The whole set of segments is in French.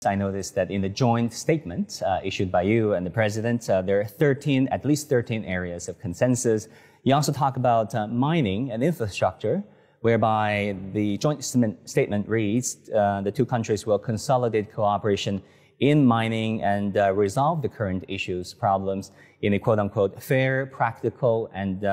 I noticed that in the joint statement issued by you and the president, there are at least 13 areas of consensus. You also talk about mining and infrastructure, whereby the joint statement reads, the two countries will consolidate cooperation in mining and resolve the current issues, problems in a quote-unquote fair, practical, and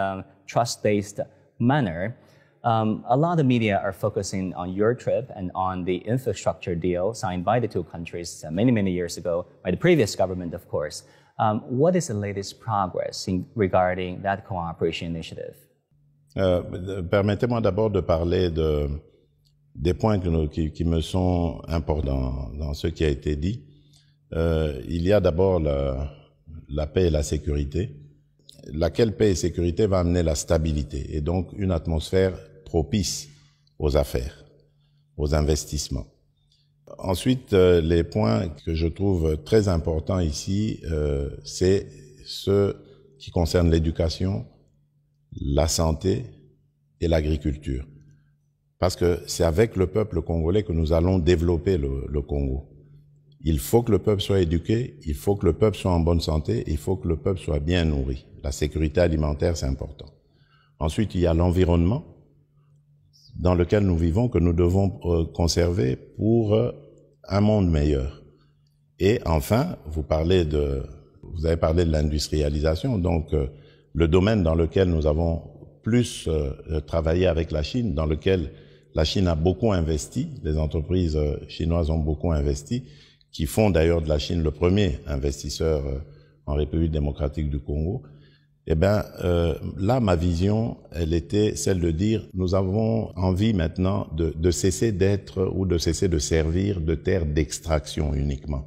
trust-based manner. A lot of media are focusing on your trip and on the infrastructure deal signed by the two countries many, many years ago by the previous government, of course. What is the latest progress regarding that cooperation initiative? Permettez-moi d'abord de parler des points qui me sont importants dans ce qui a été dit. Il y a d'abord la paix et la sécurité. Laquelle paix et sécurité va amener la stabilité et donc une atmosphère propice aux affaires, aux investissements. Ensuite, les points que je trouve très importants ici, c'est ceux qui concernent l'éducation, la santé et l'agriculture. Parce que c'est avec le peuple congolais que nous allons développer le Congo. Il faut que le peuple soit éduqué, il faut que le peuple soit en bonne santé, il faut que le peuple soit bien nourri. La sécurité alimentaire, c'est important. Ensuite, il y a l'environnement dans lequel nous vivons que nous devons conserver pour un monde meilleur. Et enfin, vous avez parlé de l'industrialisation, donc le domaine dans lequel nous avons plus travaillé avec la Chine, dans lequel la Chine a beaucoup investi, les entreprises chinoises ont beaucoup investi, qui font d'ailleurs de la Chine le premier investisseur en République démocratique du Congo. Eh bien, là, ma vision, elle était celle de dire, nous avons envie maintenant de cesser d'être ou de cesser de servir de terre d'extraction uniquement.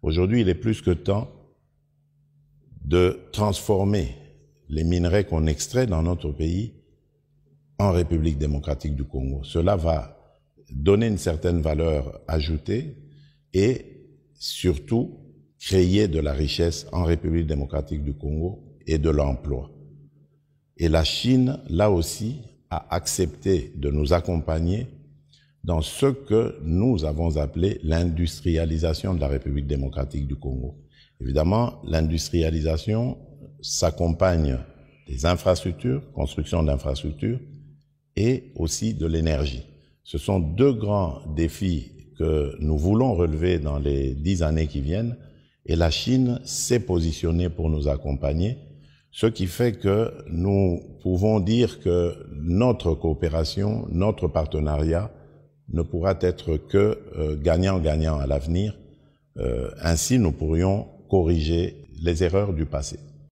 Aujourd'hui, il est plus que temps de transformer les minerais qu'on extrait dans notre pays en République démocratique du Congo. Cela va donner une certaine valeur ajoutée et surtout créer de la richesse en République démocratique du Congo et de l'emploi. Et la Chine, là aussi, a accepté de nous accompagner dans ce que nous avons appelé l'industrialisation de la République démocratique du Congo. Évidemment, l'industrialisation s'accompagne des infrastructures, construction d'infrastructures, et aussi de l'énergie. Ce sont deux grands défis que nous voulons relever dans les 10 années qui viennent, et la Chine s'est positionnée pour nous accompagner, ce qui fait que nous pouvons dire que notre coopération, notre partenariat ne pourra être que gagnant-gagnant à l'avenir. Ainsi, nous pourrions corriger les erreurs du passé.